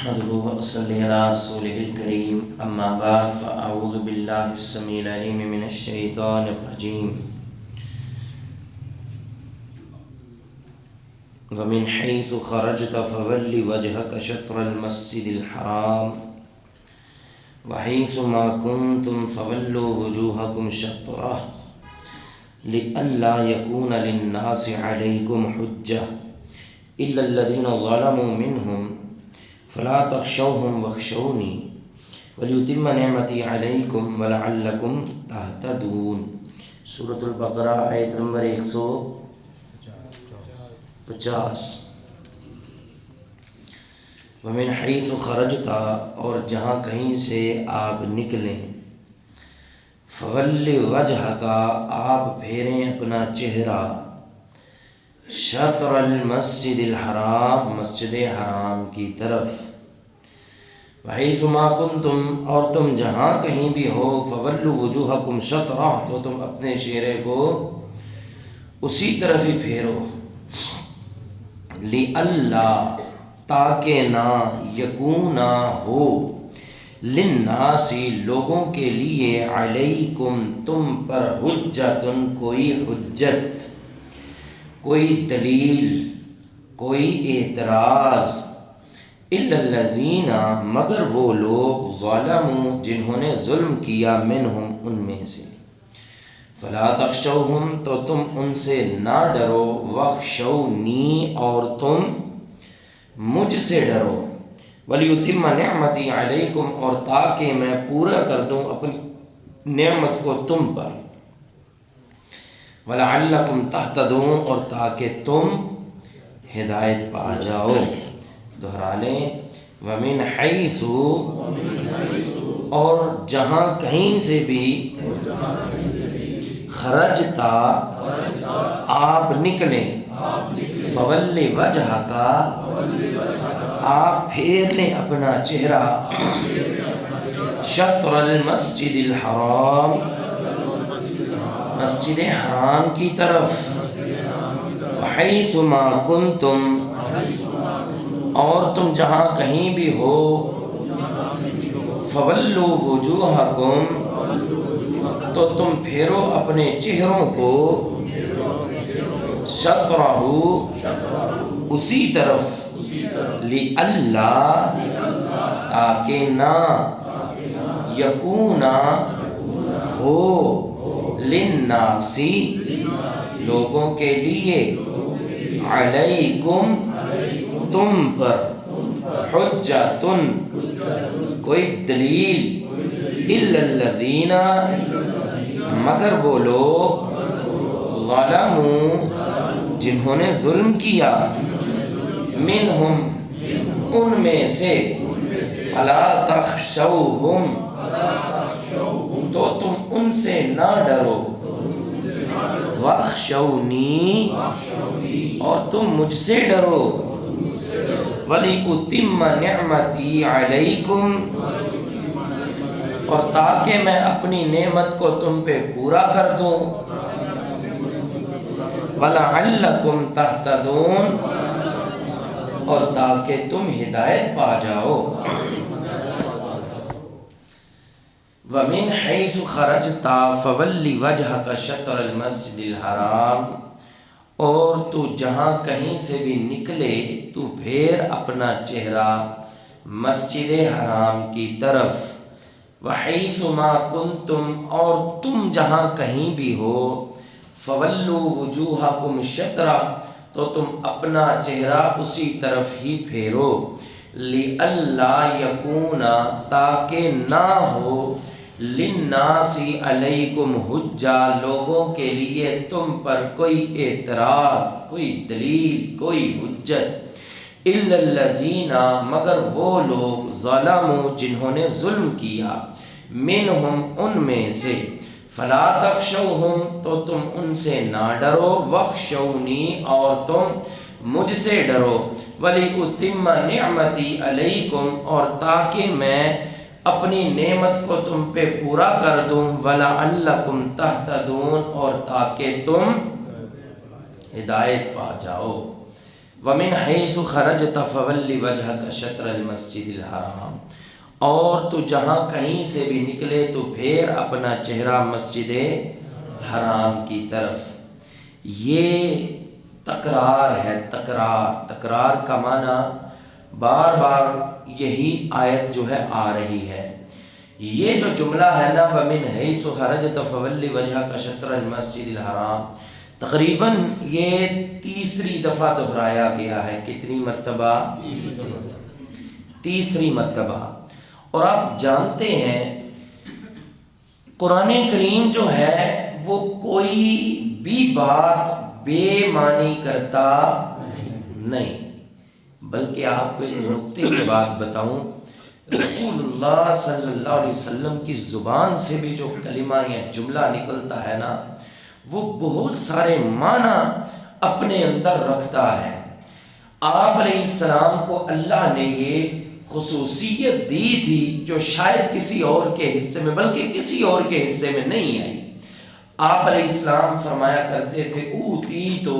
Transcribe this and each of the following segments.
نحمده ونصلي على رسوله الكريم أما بعد فأعوذ بالله السميع العليم من الشيطان الرجيم ومن حيث خرجت فول وجهك شطر المسجد الحرام وحيث ما كنتم فولوا وجوهكم شطره لئلا يكون للناس عليكم حجة إلا الذين ظلموا منهم فلا تخشوهم واخشوني وليتم نعمتي عليكم ولعلكم تهتدون۔ سورۃ البقرہ آیت نمبر 150۔ ومن حیث خرجت، اور جہاں کہیں سے آپ نکلیں، فول وجہک، آپ پھیریں اپنا چہرہ، شطر المسجد الحرام، مسجد حرام کی طرف، وحیث ما کنتم، اور تم جہاں کہیں بھی ہو، فولوا وجوہکم شطرہ، تو تم اپنے چہرے کو اسی طرف ہی پھیرو، لئلا، تاکہ نہ، یکونا، ہو، للناس، لوگوں کے لیے، علیکم، تم پر، حجتن، کوئی حجت، کوئی دلیل، کوئی اعتراض، الا الذین، مگر وہ لوگ، ظلموا، جنہوں نے ظلم کیا، منہم، ان میں سے، فلا تخشوہم، تو تم ان سے نہ ڈرو، واخشونی، اور تم مجھ سے ڈرو، ولیتم نعمتی علیکم، اور تاکہ میں پورا کر دوں اپنی نعمت کو تم پر، وَلَعَلَّكُمْ تَهْتَدُونَ، اور تاکہ تم ہدایت پا جاؤ۔ دہرا لیں، وَمِنْ حَيْثُ، اور جہاں کہیں سے بھی، خرجتا، آپ نکلیں، فَوَلِّ وَجْهَكَ، آپ پھیر لیں اپنا چہرہ، شطر المسجد الحرام، مسجد حرام کی طرف، وحیث ما کنتم، اور تم جہاں کہیں بھی ہو، فولوا وجوہکم، تو تم پھیرو اپنے چہروں کو، شطرہ، اسی طرف، لئلا، تاکہ نہ، یکونا، ہو، للناس، لوگوں کے لیے، علیکم، تم پر، حجتن، کوئی دلیل، الا الذین، مگر وہ لوگ، ظلموا، جنہوں نے ظلم کیا، منہم، ان میں سے، فلا تخشوہم، تو تم ان سے نہ ڈرو، واخشونی، اور تم مجھ سے ڈرو، وَلِأُتِمَّ نِعْمَتِي عَلَيْكُمْ، اور تاکہ میں اپنی نعمت کو تم پہ پورا کر دوں، وَلَعَلَّكُمْ تَهْتَدُونَ، اور تاکہ تم ہدایت پا جاؤ۔ وَمِنْ حَيْثُ خَرَجْتَ فَوَلِّ وَجْهَكَ شَطْرَ الْمَسْجِدِ الْحَرَامِ، اور تو جہاں کہیں سے بھی نکلے، تو پھیر اپنا چہرہ مسجد حرام کی طرف، وَحَيْثُ مَا كُنْتُمْ، اور تم جہاں کہیں بھی ہو، فَوَلُّوا وُجُوهَكُمْ شَطْرَهُ، تو تم اپنا چہرہ اسی طرف ہی پھیرو، لِأَلَّا يَكُونَ، تاکہ نہ ہو، لِلنَّاسِ عَلَيْكُمْ حُجَّةٌ، لوگوں کے لیے تم پر کوئی اعتراض، کوئی دلیل، کوئی حجت، إِلَّا الَّذِينَ، مگر وہ لوگ، ظلموا، جنہوں نے ظلم کیا، منہم، ان میں سے، فلا تخشوہم، تو تم ان سے نہ ڈرو، واخشونی، اور تم مجھ سے ڈرو، وَلِأُتِمَّ نِعْمَتِي عَلَيْكُمْ، اور تاکہ میں اپنی نعمت کو تم پہ پورا کر دوں، وَلَعَلَّكُمْ تَهْتَدُونَ، اور تاکہ تم ہدایت پا جاؤ۔ وَمِنْ حَيْثُ خَرَجْتَ فَوَلِّ وَجْهَكَ شَطْرَ الْمَسْجِدِ الْحَرَامِ، اور تو جہاں کہیں سے بھی نکلے تو پھیر اپنا چہرہ مسجد حرام کی طرف۔ یہ تکرار ہے، تکرار کا معنی بار بار یہی آیت جو ہے آ رہی ہے۔ یہ جو جملہ ہے نا وَمِنْ حَيْثُ خَرَجْتَ فَوَلِّ وَجْهَكَ شَطْرَ الْمَسْجِدِ الْحَرَامِ، تقریباً یہ تیسری دفعہ دہرایا گیا ہے۔ کتنی مرتبہ؟ تیسری مرتبہ۔ اور آپ جانتے ہیں قرآن کریم جو ہے وہ کوئی بھی بات بے معنی کرتا نہیں، بلکہ آپ کو ایک نکتے کی بات بتاؤں، رسول اللہ صلی اللہ علیہ وسلم کی زبان سے بھی جو کلمہ یا جملہ نکلتا ہے نا وہ بہت سارے معنی اپنے اندر رکھتا ہے۔ آپ علیہ السلام کو اللہ نے یہ خصوصیت دی تھی جو شاید کسی اور کے حصے میں، بلکہ کسی اور کے حصے میں نہیں آئی۔ آپ علیہ السلام فرمایا کرتے تھے اوتیتو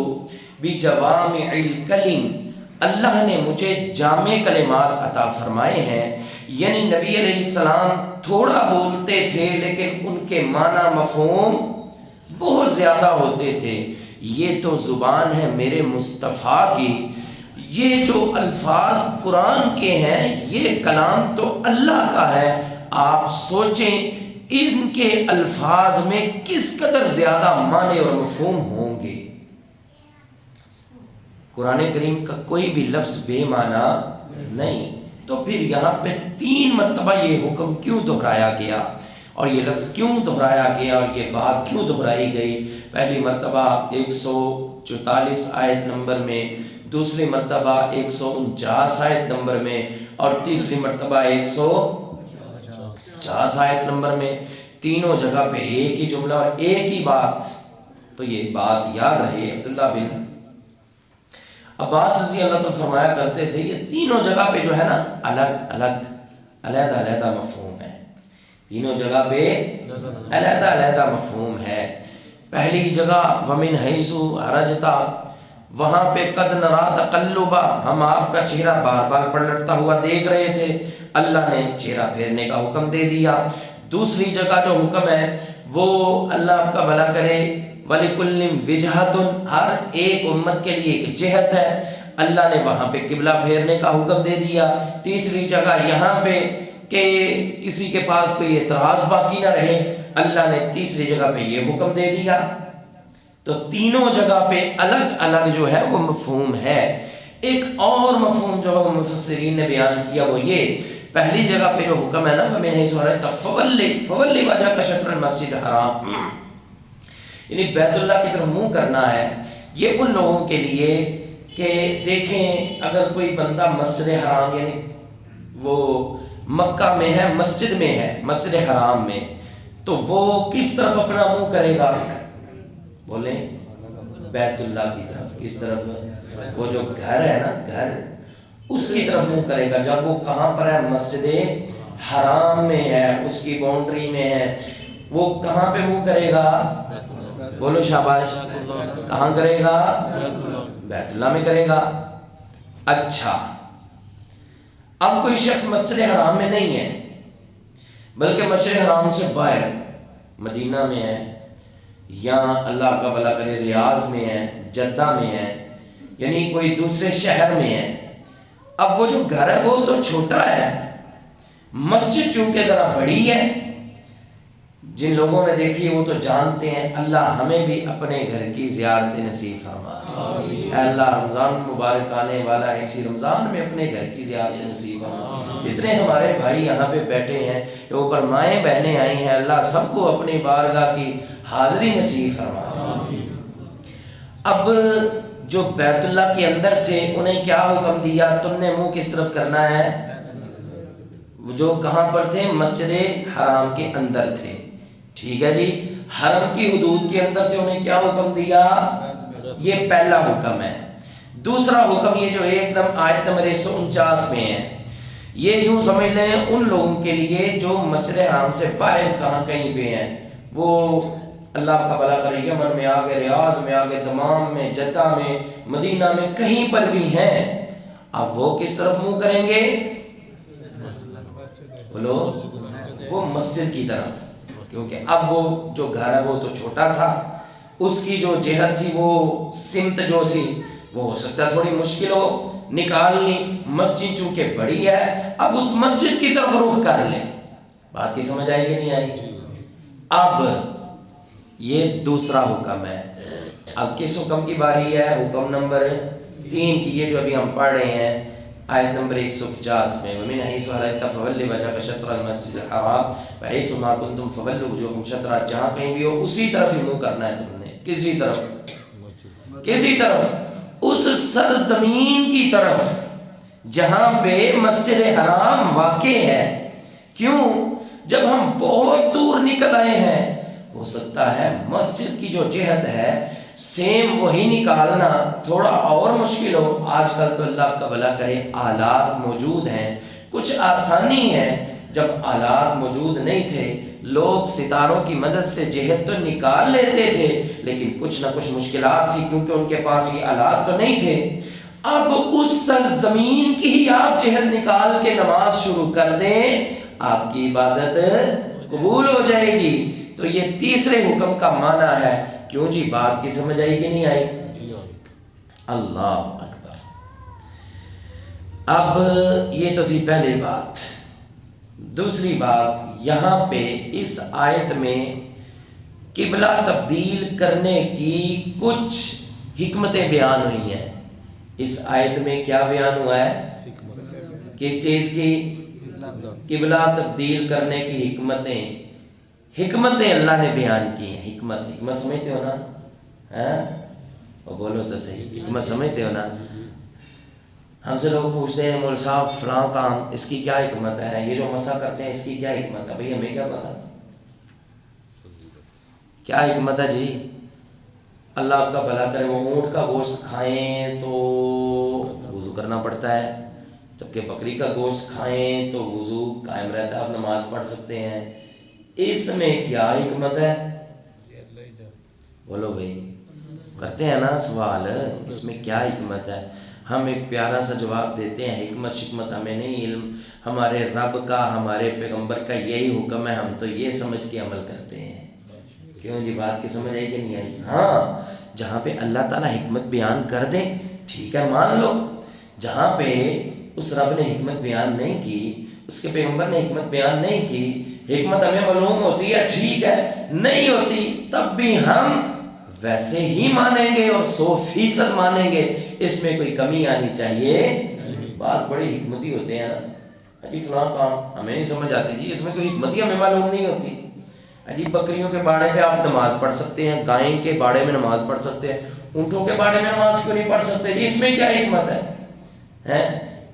بجوامع الکلم، اللہ نے مجھے جامع کلمات عطا فرمائے ہیں، یعنی نبی علیہ السلام تھوڑا بولتے تھے لیکن ان کے معنی مفہوم بہت زیادہ ہوتے تھے۔ یہ تو زبان ہے میرے مصطفیٰ کی، یہ جو الفاظ قرآن کے ہیں یہ کلام تو اللہ کا ہے۔ آپ سوچیں ان کے الفاظ میں کس قدر زیادہ معنی اور مفہوم ہوں گے۔ قرآن کریم کا کوئی بھی لفظ بے معنی نہیں، تو پھر یہاں پہ 3 مرتبہ یہ حکم کیوں دہرایا گیا اور یہ لفظ کیوں دہرایا گیا اور یہ بات کیوں دہرائی گئی؟ پہلی مرتبہ 144 آیت نمبر میں، دوسری مرتبہ 149 آیت نمبر میں، اور تیسری مرتبہ 150 آیت نمبر میں۔ تینوں جگہ پہ ایک ہی جملہ اور ایک ہی بات۔ تو یہ بات یاد رہے، عبداللہ بن عباس رضی اللہ تعالیٰ فرمایا کرتے تھے یہ تینوں جگہ پہ جو ہے نا الگ الگ علیحدہ علیحدہ مفہوم ہے، تینوں جگہ پہ علیحدہ علیحدہ مفہوم ہے۔ پہلی جگہ وَمِنْ حَيْثُ خَرَجْتَ، وہاں پہ قَدْ نَرَىٰ تَقَلُّبَ، ہم آپ کا چہرہ بار بار پلٹتا ہوا دیکھ رہے تھے، اللہ نے چہرہ پھیرنے کا حکم دے دیا۔ دوسری جگہ جو حکم ہے وہ اللہ آپ کا بھلا کرے وَلِكُلٍّ وِجْهَةٌ، ہر ایک امت کے لیے ایک جہت ہے، اللہ نے وہاں پہ قبلہ پھیرنے کا حکم دے دیا۔ تیسری جگہ یہاں پہ کہ کسی کے پاس کوئی اعتراض باقی نہ رہے، اللہ نے تیسری جگہ پہ یہ حکم دے دیا۔ تو تینوں جگہ پہ الگ الگ جو ہے وہ مفہوم ہے۔ ایک اور مفہوم جو ہے وہ مفسرین نے بیان کیا، وہ یہ پہلی جگہ پہ جو حکم ہے نا وَمِنْ حَيْثُ خَرَجْتَ فَوَلِّ وَجْهَكَ شَطْرَ الْمَسْجِدِ الْحَرَامِ، یعنی بیت اللہ کی طرف منہ کرنا ہے۔ یہ ان لوگوں کے لیے کہ دیکھیں اگر کوئی بندہ مسجد حرام یعنی وہ مکہ میں ہے، مسجد میں ہے، مسجد حرام میں، تو وہ کس طرف اپنا منہ کرے گا؟ بولیں بیت اللہ کی طرف۔ کس طرف؟ وہ جو گھر ہے نا، گھر، اس کی طرف منہ کرے گا۔ جب وہ کہاں پر ہے؟ مسجد حرام میں ہے، اس کی باؤنڈری میں ہے، وہ کہاں پہ منہ کرے گا؟ بولو شاباش، کہاں کرے گا؟ بیت اللہ میں کرے گا۔ اچھا، اب کوئی شخص مسجد حرام میں نہیں ہے بلکہ مسجد حرام سے باہر مدینہ میں ہے، یا اللہ کا بھلا کرے ریاض میں ہے، جدہ میں ہے، یعنی کوئی دوسرے شہر میں ہے۔ اب وہ جو گھر ہے وہ تو چھوٹا ہے، مسجد چونکہ ذرا بڑی ہے۔ جن لوگوں نے دیکھی وہ تو جانتے ہیں، اللہ ہمیں بھی اپنے گھر کی زیارت نصیب فرما۔ اے اللہ رمضان مبارک آنے والا ہے، اسی رمضان میں اپنے گھر کی زیارت نصیب فرما۔ جتنے ہمارے بھائی یہاں پہ بیٹھے ہیں، جو اوپر مائیں بہنیں آئی ہیں، اللہ سب کو اپنی بارگاہ کی حاضری نصیب فرما۔ اب جو بیت اللہ کے اندر تھے انہیں کیا حکم دیا؟ تم نے منہ کس طرف کرنا ہے؟ جو کہاں پر تھے؟ مسجد حرام کے اندر تھے، ٹھیک ہے جی، حرم کی حدود کے اندر تھے، انہیں کیا حکم دیا؟ یہ پہلا حکم ہے۔ دوسرا حکم یہ جو آیت نمبر 149 میں ہے، یہ یوں سمجھ لیں ان لوگوں کے لیے جو مسجد حرام سے باہر کہیں پہ ہیں، وہ اللہ آپ کا بھلا کرے، یمن میں آگے، ریاض میں آگے، دمام میں، جدہ میں، مدینہ میں، کہیں پر بھی ہیں، اب وہ کس طرف منہ کریں گے؟ بولو، وہ مسجد کی طرف، کیونکہ اب وہ جو گھر ہے وہ تو چھوٹا تھا، اس کی جو جہت تھی، وہ سمت جو تھی، وہ ہو سکتا ہے تھوڑی مشکل ہو نکالنی، مسجد چونکہ بڑی ہے، اب اس مسجد کی طرف رخ کر لیں۔ بات کی سمجھ آئی کہ نہیں آئی؟ اب یہ دوسرا حکم ہے۔ اب کس حکم کی باری ہے؟ حکم نمبر 3 کی، یہ جو ابھی ہم پڑھ رہے ہیں آیت نمبر 150 میں، وَمِنْ حَيْثُ خَرَجْتَ فَوَلِّ وَجْهَكَ شَطْرَ الْمَسْجِدِ الْحَرَامِ وَحَيْثُ مَا كُنْتُمْ فَوَلُّوا وُجُوهَكُمْ شَطْرَهُ، جہاں کہیں بھی ہو اسی طرف ہی منہ کرنا ہے تم نے۔ کسی طرف؟ کسی طرف؟ اس سرزمین کی طرف جہاں پہ مسجد حرام واقع ہے۔ کیوں؟ جب ہم بہت دور نکل آئے ہیں، ہو سکتا ہے مسجد کی جو جہت ہے سیم وہی نکالنا تھوڑا اور مشکل ہو۔ آج کل تو اللہ آپ کا بھلا کرے آلات موجود ہیں، کچھ آسانی ہے۔ جب آلات موجود نہیں تھے، لوگ ستاروں کی مدد سے جہت تو نکال لیتے تھے، لیکن کچھ نہ کچھ مشکلات تھی، کیونکہ ان کے پاس یہ آلات تو نہیں تھے۔ اب اس سرزمین کی ہی آپ جہت نکال کے نماز شروع کر دیں، آپ کی عبادت قبول ہو جائے گی۔ تو یہ تیسرے حکم کا معنی ہے۔ کیوں جی؟ بات کی سمجھ آئی کہ نہیں آئی؟ اللہ اکبر۔ اب یہ تو تھی پہلی بات۔ دوسری بات، یہاں پہ اس آیت میں قبلہ تبدیل کرنے کی کچھ حکمتیں بیان ہوئی ہیں۔ اس آیت میں کیا بیان ہوا ہے؟ کس چیز کی؟ قبلہ تبدیل کرنے کی حکمتیں اللہ نے بیان کی ہیں۔ حکمت سمجھتے ہو نا؟ بولو تو صحیح، حکمت سمجھتے ہو نا؟ ہم سے لوگ پوچھتے ہیں مول صاحب فلاں کام اس کی کیا حکمت ہے، یہ جو مسا کرتے ہیں اس کی کیا حکمت ہے؟ بھئی ہمیں کیا پتا کیا حکمت ہے جی؟ اللہ آپ کا بھلا کرے، وہ اونٹ کا گوشت کھائیں تو وضو کرنا پڑتا ہے، جبکہ بکری کا گوشت کھائیں تو وضو قائم رہتا ہے، آپ نماز پڑھ سکتے ہیں۔ اس میں کیا حکمت ہے؟ بولو بھئی، کرتے ہیں نا سوال، اس میں کیا حکمت ہے؟ ہم ایک پیارا سا جواب دیتے ہیں، حکمت شکمت ہمیں نہیں علم، ہمارے رب کا، ہمارے پیغمبر کا یہی حکم ہے، ہم تو یہ سمجھ کے عمل کرتے ہیں۔ کیوں جی؟ بات کی سمجھ آئی کہ نہیں آئی؟ ہاں، جہاں پہ اللہ تعالیٰ حکمت بیان کر دیں ٹھیک ہے مان لو، جہاں پہ اس رب نے حکمت بیان نہیں کی، اس کے پیغمبر نے حکمت بیان نہیں کی، حکمت ہمیں معلوم ہوتی ہے ٹھیک ہے، نہیں ہوتی تب بھی ہم ویسے ہی مانیں گے اور 100% مانیں گے، اس میں کوئی کمی آنی چاہیے۔ بات بڑی حکمتی ہوتے ہیں نا، جی فلاں کام ہمیں نہیں سمجھ آتی، جی اس میں کوئی حکمت ہی ہمیں معلوم نہیں ہوتی۔ جی بکریوں کے باڑے پہ آپ نماز پڑھ سکتے ہیں، گائیں کے باڑے میں نماز پڑھ سکتے ہیں، اونٹوں کے باڑے میں نماز کیوں نہیں پڑھ سکتے؟ جی اس میں کیا حکمت ہے؟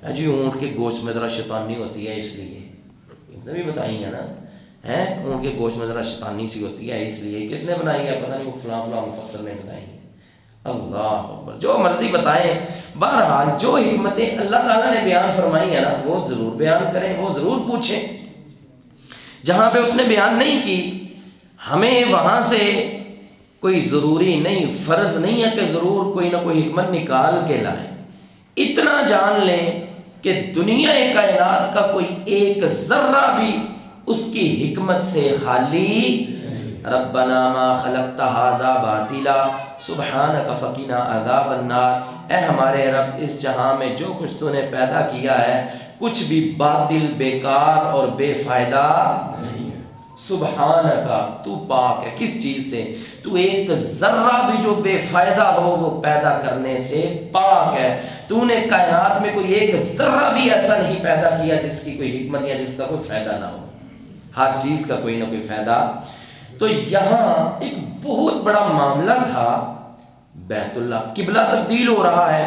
جی اونٹ کے گوشت میں ذرا شیطانی ہوتی ہے اس لیے، بھی بتائیں گے نا، اونٹ کے گوشت میں ذرا شیطانی سی ہوتی ہے اس لیے، کس نے بنائی ہے؟ پتہ نہیں، وہ فلاں فلاں مفسر نے بتائی ہے۔ اللہ اکبر، جو مرضی بتائیں، بہرحال جو حکمتیں اللہ تعالیٰ نے بیان فرمائی ہیں نا، وہ ضرور بیان کریں، وہ ضرور پوچھیں۔ جہاں پہ اس نے بیان نہیں کی، ہمیں وہاں سے کوئی ضروری نہیں، فرض نہیں ہے کہ ضرور کوئی نہ کوئی حکمت نکال کے لائیں۔ اتنا جان لیں کہ دنیا کائنات کا کوئی ایک ذرہ بھی اس کی حکمت سے خالی۔ ربنا ما خلقت ھذا باطلا سبحانک فقنا عذاب النار، اے ہمارے رب اس جہاں میں جو کچھ تو نے پیدا کیا ہے کچھ بھی باطل، بیکار اور بے فائدہ نہیں ہے۔ سبحانک، تو پاک ہے کس چیز سے؟ تو ایک ذرہ بھی جو بے فائدہ ہو وہ پیدا کرنے سے پاک ہے۔ تو نے کائنات میں کوئی ایک ذرہ بھی ایسا نہیں پیدا کیا جس کی کوئی حکمت یا جس کا کوئی فائدہ نہ ہو، ہر چیز کا کوئی نہ کوئی فائدہ۔ تو یہاں ایک بہت بڑا معاملہ تھا، بیت اللہ قبلہ تبدیل ہو رہا ہے،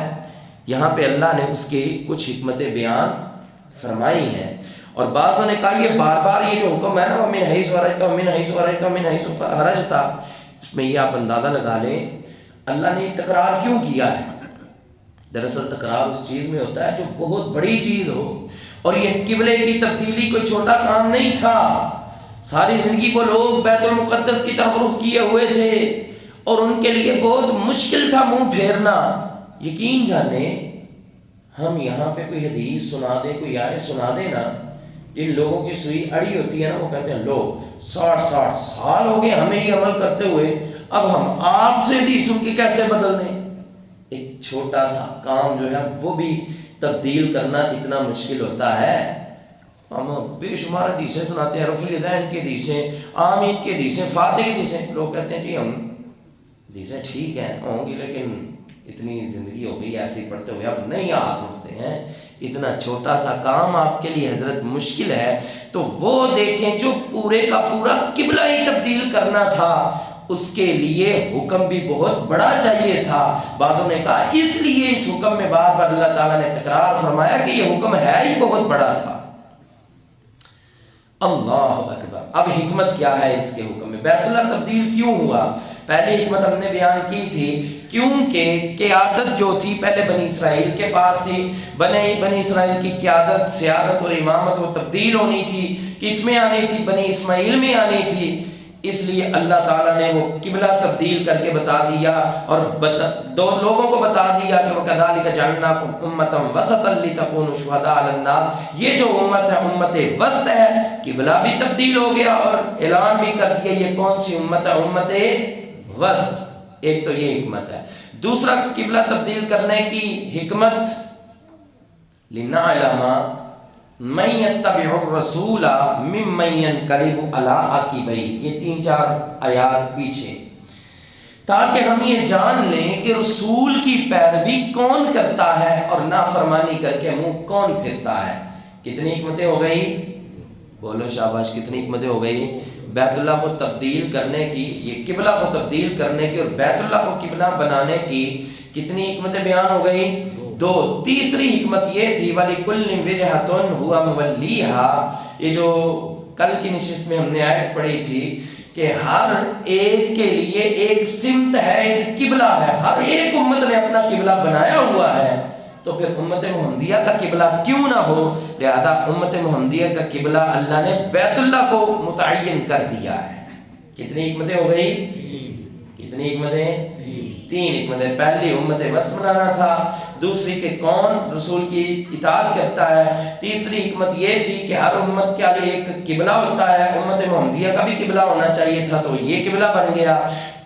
یہاں پہ اللہ نے اس کی کچھ حکمتیں بیان فرمائی ہیں، اور بعضوں نے کہا یہ بار بار یہ جو حکم ہے نا وَمِنْ حَيْثُ خَرَجْتَ وَمِنْ حَيْثُ خَرَجْتَ وَمِنْ حَيْثُ خَرَجْتَ، اس میں یہ آپ اندازہ لگا لیں اللہ نے تکرار کیوں کیا ہے۔ دراصل تکرار اس چیز میں ہوتا ہے جو بہت بڑی چیز ہو، اور یہ قبلے کی تبدیلی کوئی چھوٹا کام نہیں تھا، ساری زندگی کو لوگ بیت المقدس کی طرف رخ کیے ہوئے تھے اور ان کے لیے بہت مشکل تھا منہ پھیرنا. یقین جانیں ہم یہاں پہ کوئی حدیث سنا دیں، کوئی آیت سنا دیں نا، جن لوگوں کی سوئی اڑی ہوتی ہے نا، وہ کہتے ہیں لو 60 سال ہو گئے ہمیں یہ عمل کرتے ہوئے، اب ہم آپ سے حدیث سن کے کیسے بدل دیں. ایک چھوٹا سا کام جو ہے وہ بھی تبدیل کرنا اتنا مشکل ہوتا ہے. ہم بے شمار حدیثیں سناتے ہیں، رفع الیدین کی حدیثیں، آمین کی حدیثیں، فاتحہ کی حدیثیں. لوگ کہتے ہیں جی ہم حدیثیں ٹھیک ہیں ہوں گی لیکن اتنی زندگی ہو گئی ایسے ہی پڑھتے ہوئے اب نہیں ہاتھ اٹھتے ہیں. اتنا چھوٹا سا کام آپ کے لیے حضرت مشکل ہے، تو وہ دیکھیں جو پورے کا پورا قبلہ ہی تبدیل کرنا تھا، اس کے لیے حکم بھی بہت بڑا چاہیے تھا. بعضوں نے کہا اس لیے اس حکم میں بار بار اللہ تعالیٰ نے تکرار فرمایا کہ یہ حکم ہے ہی بہت بڑا تھا. اللہ اکبر. اب حکمت کیا ہے اس کے حکم میں؟ بیت اللہ تبدیل کیوں ہوا؟ پہلی حکمت ہم نے بیان کی تھی، کیونکہ قیادت جو تھی پہلے بنی اسرائیل کے پاس تھی. بنی اسرائیل کی قیادت، سیادت اور امامت وہ تبدیل ہونی تھی. کس میں آنی تھی؟ بنی اسماعیل میں آنی تھی. اس لیے اللہ تعالیٰ نے وہ قبلہ تبدیل کر کے بتا دیا اور دو لوگوں کو بتا دیا کہ وَكَذَلِكَ جَعَلْنَاكُمْ أُمَّةً وَسَطًا لِتَكُونُوا شُهَدَاءَ عَلَى النَّاسِ. یہ جو امت ہے امت وسط ہے، قبلہ بھی تبدیل ہو گیا اور اعلان بھی کر دیا یہ کون سی امت ہے، امت وسط. ایک تو یہ حکمت ہے. دوسرا قبلہ تبدیل کرنے کی حکمت لِنَعْلَمَ مَن يَتَّبِعُ الرَّسُولَ مِمَّن يَنقَلِبُ عَلَىٰ عَقِبَيْهِ. یہ 3-4 آیات پیچھے، تاکہ ہم یہ جان لیں کہ رسول کی پیروی کون کرتا ہے اور نافرمانی کر کے منہ کون پھرتا ہے. کتنی حکمتیں ہو گئی؟ بولو شاباش. کتنی حکمتیں ہو گئی؟ بیت اللہ کو تبدیل کرنے کی، یہ قبلہ کو تبدیل کرنے کی اور بیت اللہ کو قبلہ بنانے کی کتنی حکمتیں بیان ہو گئی؟ 2. تیسری حکمت یہ تھی وَلِكُلٍّ وِجْهَةٌ هُوَ مُوَلِّيهَا. یہ جو کل کی نشست میں ہم نے آیت پڑھی تھی کہ ہر ایک کے لیے ایک سمت ہے، ایک قبلہ ہے. ہر ایک امت نے اپنا قبلہ بنایا ہوا ہے، تو پھر امت محمدیہ کا قبلہ کیوں نہ ہو؟ لہذا امت محمدیہ کا قبلہ اللہ نے بیت اللہ کو متعین کر دیا ہے. کتنی حکمتیں ہو گئی؟ کتنی حکمتیں؟ 3 حکمتیں. پہلی امت وسط بنانا تھا، دوسری کہ کون رسول کی اطاعت کرتا ہے، تیسری حکمت یہ تھی کہ ہر امت کے لیے ایک قبلہ ہوتا ہے. امت محمدیہ کا بھی قبلہ ہونا چاہیے تھا تو یہ قبلہ بن گیا.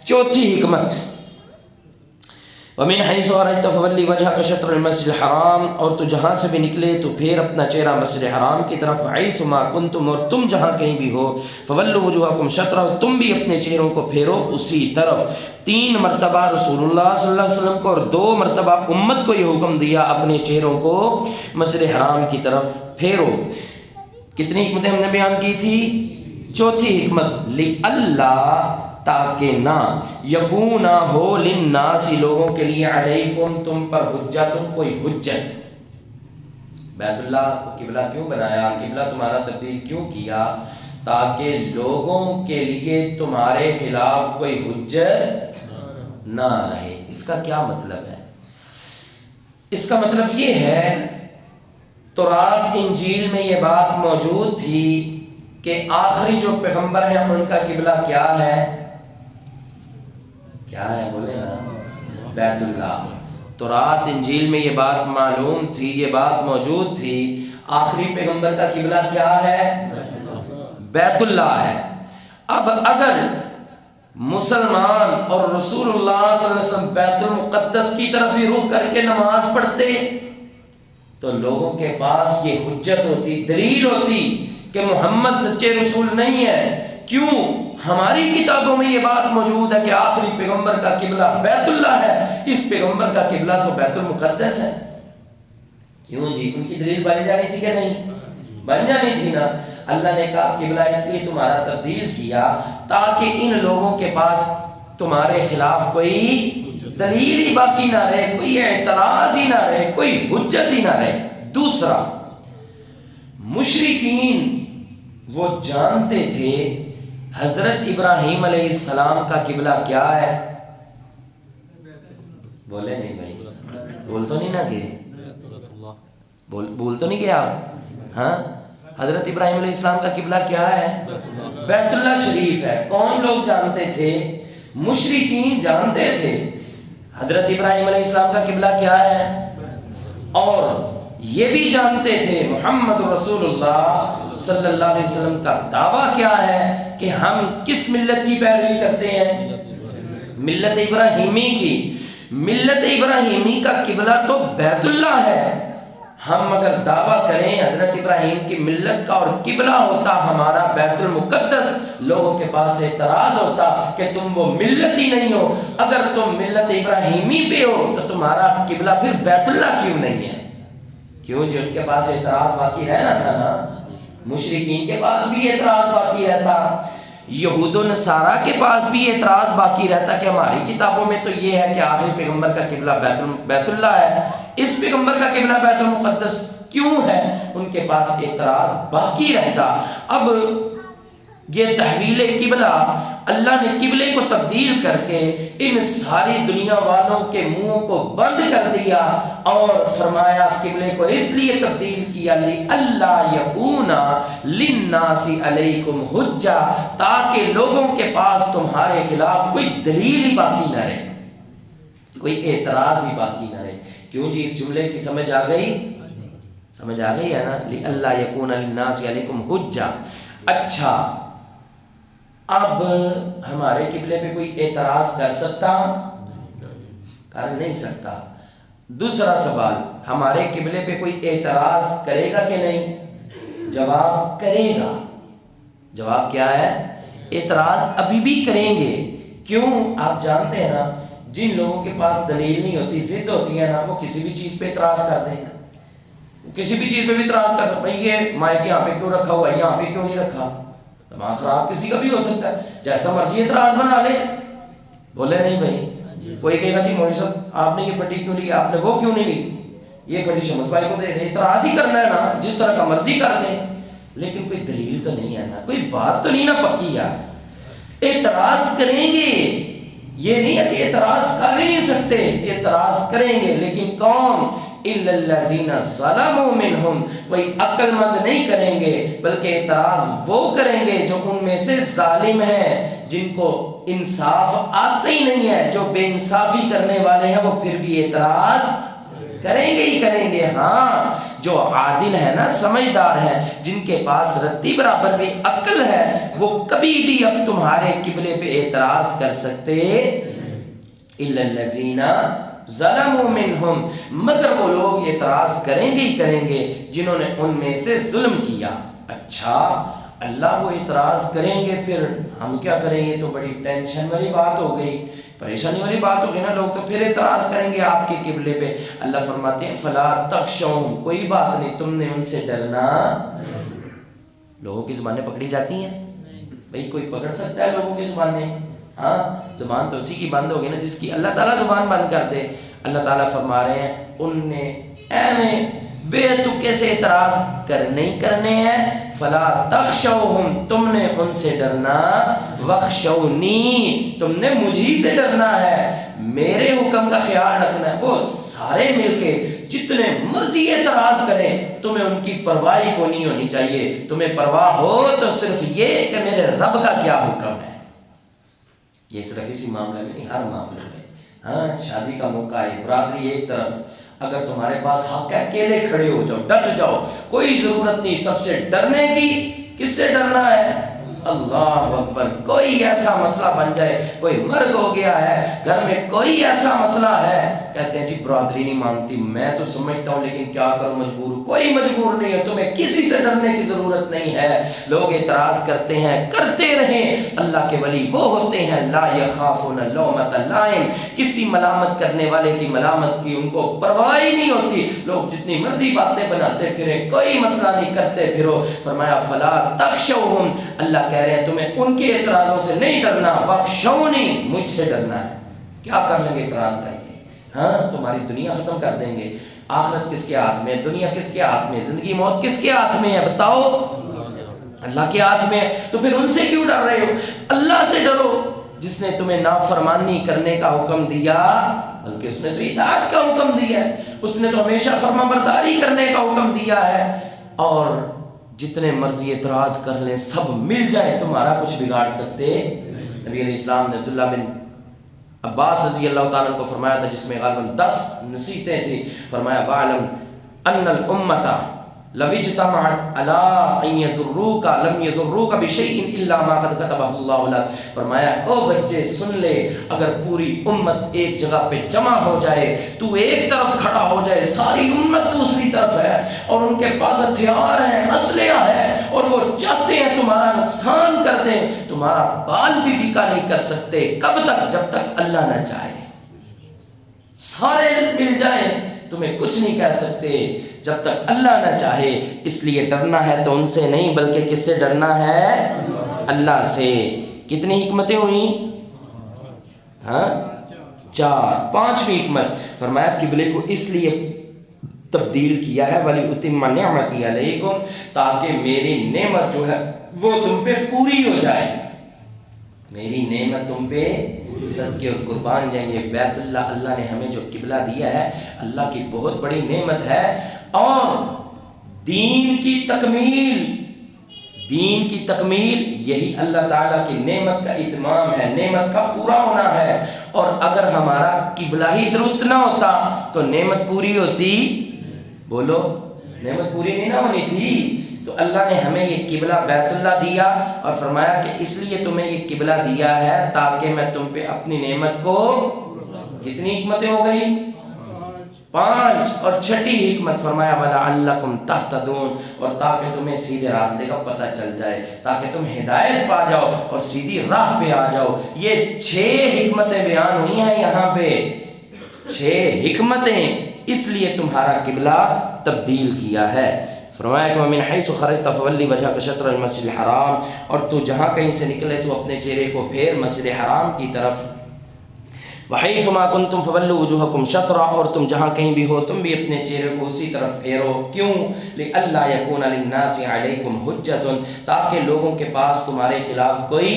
چوتھی حکمت وَمِنْ حَيْثُ خَرَجْتَ فَوَلِّ وَجْهَكَ شَطْرَ الْمَسْجِدِ الْحَرَامِ. اور تو جہاں سے بھی نکلے تو پھیر اپنا چہرہ مسجد حرام کی طرف. حَيْثُ مَا كُنْتُمْ. اور تم جہاں کہیں بھی ہو، فَوَلُّوا وُجُوهَكُمْ شَطْرَهُ. تم بھی اپنے چہروں کو پھیرو اسی طرف. 3 مرتبہ رسول اللہ صلی اللہ علیہ وسلم کو اور 2 مرتبہ امت کو یہ حکم دیا اپنے چہروں کو مسجد حرام کی طرف پھیرو. کتنی حکمتیں ہم نے بیان کی تھی؟ چوتھی حکمت لِأَلَّا، تاکہ نہ یکون ہو للناس، لوگوں کے لیے، علیکم تم پر، حجتن کوئی حجت. بیت اللہ کو قبلہ کیوں بنایا، قبلہ تمہارا تبدیل کیوں کیا؟ تاکہ لوگوں کے لیے تمہارے خلاف کوئی حجت نہ رہے. اس کا کیا مطلب ہے؟ اس کا مطلب یہ ہے تورات انجیل میں یہ بات موجود تھی کہ آخری جو پیغمبر ہیں ان کا قبلہ کیا ہے؟ کیا ہے بولے نا؟ بیت اللہ. تورات انجیل میں یہ بات معلوم تھی، یہ بات موجود تھی، آخری پیغمبر کا قبلہ کیا ہے؟ بیت اللہ ہے. اب اگر مسلمان اور رسول اللہ صلی اللہ علیہ وسلم بیت المقدس کی طرف ہی رخ کر کے نماز پڑھتے تو لوگوں کے پاس یہ حجت ہوتی، دلیل ہوتی کہ محمد سچے رسول نہیں ہے. کیوں؟ ہماری کتابوں میں یہ بات موجود ہے کہ آخری پیغمبر کا قبلہ بیت اللہ ہے، اس پیغمبر کا قبلہ تو بیت المقدس ہے. کیوں جی؟ ان کی دلیل بن جانی تھی کہ نہیں؟ بن جانی تھی نا. اللہ نے کہا قبلہ اس لیے تمہارا تبدیل کیا تاکہ ان لوگوں کے پاس تمہارے خلاف کوئی دلیل ہی باقی نہ رہے، کوئی اعتراض ہی نہ رہے، کوئی حجت ہی نہ رہے. دوسرا، مشرکین وہ جانتے تھے حضرت ابراہیم علیہ السلام کا قبلہ کیا ہے؟ بولے نہیں بھائی، بول تو نہیں نا گئے، بول تو نہیں گیا. ہاں، حضرت ابراہیم علیہ السلام کا قبلہ کیا ہے؟ بیت اللہ شریف ہے۔ کون لوگ جانتے تھے؟ مشرکین جانتے تھے۔ حضرت ابراہیم علیہ السلام کا قبلہ کیا ہے؟ اور یہ بھی جانتے تھے محمد رسول اللہ صلی اللہ علیہ وسلم کا دعویٰ کیا ہے کہ ہم کس ملت کی پیروی کرتے ہیں؟ ملت ابراہیمی کی۔ ملت ابراہیمی کا قبلہ تو بیت اللہ ہے۔ ہم اگر دعویٰ کریں حضرت ابراہیم کی ملت کا اور قبلہ ہوتا ہمارا بیت المقدس، لوگوں کے پاس اعتراض ہوتا کہ تم وہ ملت ہی نہیں ہو۔ اگر تم ملت ابراہیمی پہ ہو تو تمہارا قبلہ پھر بیت اللہ کیوں نہیں ہے؟ کیوں جی؟ ان کے پاس اعتراض باقی رہنا تھا نا، مشرکین کے پاس بھی اعتراض باقی رہتا، یہود و نصارہ کے پاس بھی اعتراض باقی رہتا کہ ہماری کتابوں میں تو یہ ہے کہ آخری پیغمبر کا قبلہ بیت اللہ ہے، اس پیغمبر کا قبلہ بیت المقدس کیوں ہے؟ ان کے پاس اعتراض باقی رہتا۔ اب یہ تحویل قبلہ، اللہ نے قبلے کو تبدیل کر کے ان ساری دنیا والوں کے منہوں کو بند کر دیا اور فرمایا قبلے کو اس لیے تبدیل کیا لِأَلَّا يَكُونَ لِلنَّاسِ عَلَيْكُمْ حُجَّةٌ، تاکہ لوگوں کے پاس تمہارے خلاف کوئی دلیل ہی باقی نہ رہے، کوئی اعتراض ہی باقی نہ رہے۔ کیوں جی؟ اس جملے کی سمجھ آ گئی؟ سمجھ آ گئی ہے نا؟ لِأَلَّا يَكُونَ لِلنَّاسِ عَلَيْكُمْ حُجَّةٌ۔ اچھا، اب ہمارے قبلے پہ کوئی اعتراض کر سکتا؟ کر نہیں سکتا۔ دوسرا سوال، ہمارے قبلے پہ کوئی اعتراض کرے گا کہ نہیں؟ جواب کرے گا۔ جواب کیا ہے؟ اعتراض ابھی بھی کریں گے۔ کیوں؟ آپ جانتے ہیں نا، جن لوگوں کے پاس دلیل نہیں ہوتی، ضد ہوتی ہے نا، وہ کسی بھی چیز پہ اعتراض کر دیں گے، کسی بھی چیز پہ بھی اعتراض کر سکتا ہے۔ یہ مائک یہاں پہ کیوں رکھا ہوا ہے، یہاں پہ کیوں نہیں رکھا؟ دماغ خراب کسی کا بھی ہو سکتا ہے، جیسا مرضی اعتراض بنا لے۔ بولے نہیں بھائی، کوئی کہے گا جی مولوی صاحب آپ نے یہ پھٹی کیوں لی، آپ نے وہ کیوں نہیں لی، یہ پھٹی شمس بھائی کو دے دیں۔ اعتراض ہی کرنا ہے نا، جس طرح کا مرضی کر دیں، لیکن کوئی دلیل تو نہیں ہے نا، کوئی بات تو نہیں نا پکی یار۔ اعتراض کریں گے، یہ نہیں ہے کہ اعتراض کر نہیں سکتے، اعتراض کریں گے، لیکن کون؟ إِلَّا الَّذِينَ ظَلَمُوا مِنْهُمْ، کوئی عقل مند نہیں کریں گے، بلکہ اعتراض وہ کریں گے جو ان میں سے ظالم ہیں، جن کو انصاف آتا ہی نہیں ہے، جو بے انصافی کرنے والے ہیں وہ پھر بھی اعتراض کریں گے ہی کریں گے۔ ہاں، جو عادل ہے نا، سمجھدار ہے، جن کے پاس رتی برابر بھی عقل ہے، وہ کبھی بھی اب تمہارے قبلے پہ اعتراض کر سکتے۔ إِلَّا الَّذِينَ ظَلَمُوا مِنْهُمْ، مگر وہ لوگ اعتراض کریں گے ہی کریں گے جنہوں نے ان میں سے ظلم کیا۔ اچھا، اللہ وہ اعتراض کریں گے، پھر ہم کیا کریں گے؟ تو بڑی ٹینشن والی بات ہو گئی، پریشانی والی بات ہو گئی نا، لوگ تو پھر اعتراض کریں گے آپ کے قبلے پہ۔ اللہ فرماتے ہیں فَلَا تَخْشَوْهُمْ، کوئی بات نہیں، تم نے ان سے ڈرنا۔ لوگوں کی زبانیں پکڑی جاتی ہیں بھئی، کوئی پکڑ سکتا ہے لوگوں کی زبانیں؟ ہاں، زبان تو اسی کی بند ہوگی نا جس کی اللہ تعالیٰ زبان بند کر دے۔ اللہ تعالیٰ فرما رہے ہیں ان نے ایویں بے تکے سے اعتراض نہیں کرنے ہیں۔ فلا تخشوہم، تم نے ان سے ڈرنا، وخشونی، تم نے مجھے سے ڈرنا ہے، میرے حکم کا خیال رکھنا ہے۔ وہ سارے مل کے جتنے مرضی اعتراض کریں، تمہیں ان کی پرواہ کو نہیں ہونی چاہیے۔ تمہیں پرواہ ہو تو صرف یہ کہ میرے رب کا کیا حکم ہے۔ یہ صرف اسی معاملے میں نہیں، ہر معاملے میں۔ ہاں، شادی کا موقع ہے، برادری ایک طرف، اگر تمہارے پاس حق ہے اکیلے کھڑے ہو جاؤ، ڈٹ جاؤ، کوئی ضرورت نہیں سب سے ڈرنے کی۔ کس سے ڈرنا ہے؟ اللہ اکبر۔ کوئی ایسا مسئلہ بن جائے، کوئی مرگ ہو گیا ہے گھر میں، کوئی ایسا مسئلہ ہے، کہتے ہیں جی برادری نہیں مانتی، میں تو سمجھتا ہوں لیکن کیا کروں، مجبور ہوں۔ کوئی مجبور نہیں ہے، تمہیں کسی سے ڈرنے کی ضرورت نہیں ہے۔ لوگ اعتراض کرتے ہیں، کرتے رہیں، اللہ کے ولی وہ ہوتے ہیں لا یخافون لومۃ لائم، کسی ملامت کرنے والے کی ملامت کی ان کو پرواہ ہی نہیں ہوتی۔ لوگ جتنی مرضی باتیں بناتے پھریں، کوئی مسئلہ نہیں کرتے پھرو۔ فرمایا فلا تخشوہم، اللہ کہہ رہے ہیں تمہیں ان کے اعتراضوں سے نہیں ڈرنا، وخشونی، مجھ سے ڈرنا ہے۔ کیا کر لیں گے اعتراض کر کے؟ ہاں، تمہاری دنیا ختم کر دیں گے۔ آخرت کس کے ہاتھ میں ہے؟ دنیا کس کے ہاتھ میں ہے؟ زندگی موت کس کے ہاتھ میں ہے؟ بتاؤ، اللہ کے ہاتھ میں ہے۔ تو پھر ان سے کیوں ڈر رہے ہو؟ اللہ سے ڈرو جس نے تمہیں نافرمانی کرنے کا حکم دیا، بلکہ اس نے تو اطاعت کا حکم دیا ہے، اس نے تو ہمیشہ فرما برداری کرنے کا حکم دیا ہے۔ اور جتنے مرضی اعتراض کر لیں سب مل جائے تمہارا کچھ بگاڑ سکتے۔ نبی علیہ السلام نے عبداللہ بن عباس رضی اللہ تعالیٰ کو فرمایا تھا، جس میں غالباً 10 نصیحتیں تھیں، فرمایا وَاعْلَمْ أَنَّ الْأُمَّةَ لَوِ اجْتَمَعَتْ عَلَىٰ أَن يَضُرُّوكَ لَمْ يَضُرُّوكَ بِشَيْءٍ إِلَّا مَا قَدْ كَتَبَهُ اللَّهُ لَكَ۔ فرمایا او بچے سن لے، اگر پوری امت ایک جگہ پہ جمع ہو جائے، تو ایک طرف کھڑا ہو جائے، ساری امت دوسری طرف ہے اور ان کے پاس ہتھیار ہیں، اسلحہ ہے، اور وہ چاہتے ہیں تمہارا نقصان کر دیں، تمہارا بال بھی بیکا نہیں کر سکتے۔ کب تک؟ جب تک اللہ نہ چاہے۔ سارے مل جائیں تمہیں کچھ نہیں کہہ سکتے جب تک اللہ نہ چاہے۔ اس لیے ڈرنا ہے تو ان سے نہیں بلکہ کس سے ڈرنا ہے؟ اللہ سے۔ کتنی حکمتیں ہوئیں؟ ہاں 4۔ 5ویں حکمت فرمایا قبلے کو اس لیے تبدیل کیا ہے وَلِأُتِمَّ نِعْمَتِي عَلَيْكُمْ، تاکہ میری نعمت جو ہے وہ تم پہ پوری ہو جائے۔ میری نعمت تم پہ صدقے اور قربان جائیں گے۔ بیت اللہ اللہ نے ہمیں جو قبلہ دیا ہے اللہ کی بہت بڑی نعمت ہے، اور دین کی تکمیل یہی اللہ تعالیٰ کی نعمت کا اتمام ہے، نعمت کا پورا ہونا ہے۔ اور اگر ہمارا قبلہ ہی درست نہ ہوتا تو نعمت پوری ہوتی؟ بولو، نعمت پوری نہیں نہ ہونی تھی۔ تو اللہ نے ہمیں یہ قبلہ بیت اللہ دیا اور فرمایا کہ اس لیے تمہیں یہ قبلہ دیا ہے تاکہ میں تم پہ اپنی نعمت کو، کتنی حکمتیں ہو گئی؟ 5۔ اور 6ٹھی حکمت فرمایا وَلَعَلَّكُمْ تَهْتَدُونَ، اور تاکہ تمہیں سیدھے راستے کا پتہ چل جائے، تاکہ تم ہدایت پا جاؤ اور سیدھی راہ پہ آ جاؤ۔ یہ 6 حکمتیں بیان ہوئی ہیں یہاں پہ، 6 حکمتیں، اس لیے تمہارا قبلہ تبدیل کیا ہے۔ فرمایا کہ وَمِنْ حَيْثُ خَرَجْتَ فَوَلِّ وَجْهَكَ شَطْرَ الْمَسْجِدِ الْحَرَامِ، اور تو جہاں کہیں سے نکلے تو اپنے چہرے کو پھیر مسجد حرام کی طرف۔ وَحَيْثُ مَا كُنْتُمْ فَوَلُّوا وُجُوهَكُمْ شَطْرَهُ، اور تم جہاں کہیں بھی ہو تم بھی اپنے چہرے کو اسی طرف پھیرو۔ کیوں؟ لِأَلَّا يَكُونَ لِلنَّاسِ عَلَيْكُمْ حُجَّةٌ، تاکہ لوگوں کے پاس تمہارے خلاف کوئی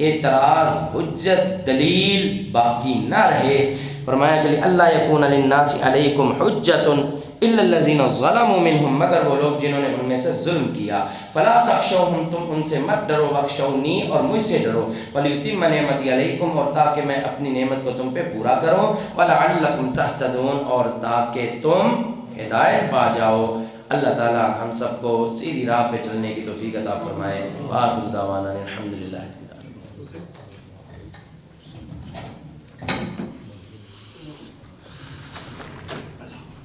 اعتراض، حجت، دلیل باقی نہ رہے۔ فرمایا کہ لِأَلَّا يَكُونَ لِلنَّاسِ عَلَيْكُمْ حُجَّةٌ إِلَّا الَّذِينَ ظَلَمُوا مِنْهُمْ، مگر وہ لوگ جنہوں نے ان میں سے ظلم کیا۔ فَلَا تَخْشَوْهُمْ، تم ان سے مت ڈرو، وَاخْشَوْنِي، اور مجھ سے ڈرو، وَلِيُتِمَّ نِعْمَتِي عَلَيْكُمْ، اور تاکہ میں اپنی نعمت کو تم پہ پورا کروں، وَلَعَلَّكُمْ تَهْتَدُونَ، اور تاکہ تم ہدایت پا جاؤ۔ اللہ تعالی ہم سب کو سیدھی راہ پہ چلنے کی توفیق عطا فرمائے۔ وآخر دعوانا الحمدللہ۔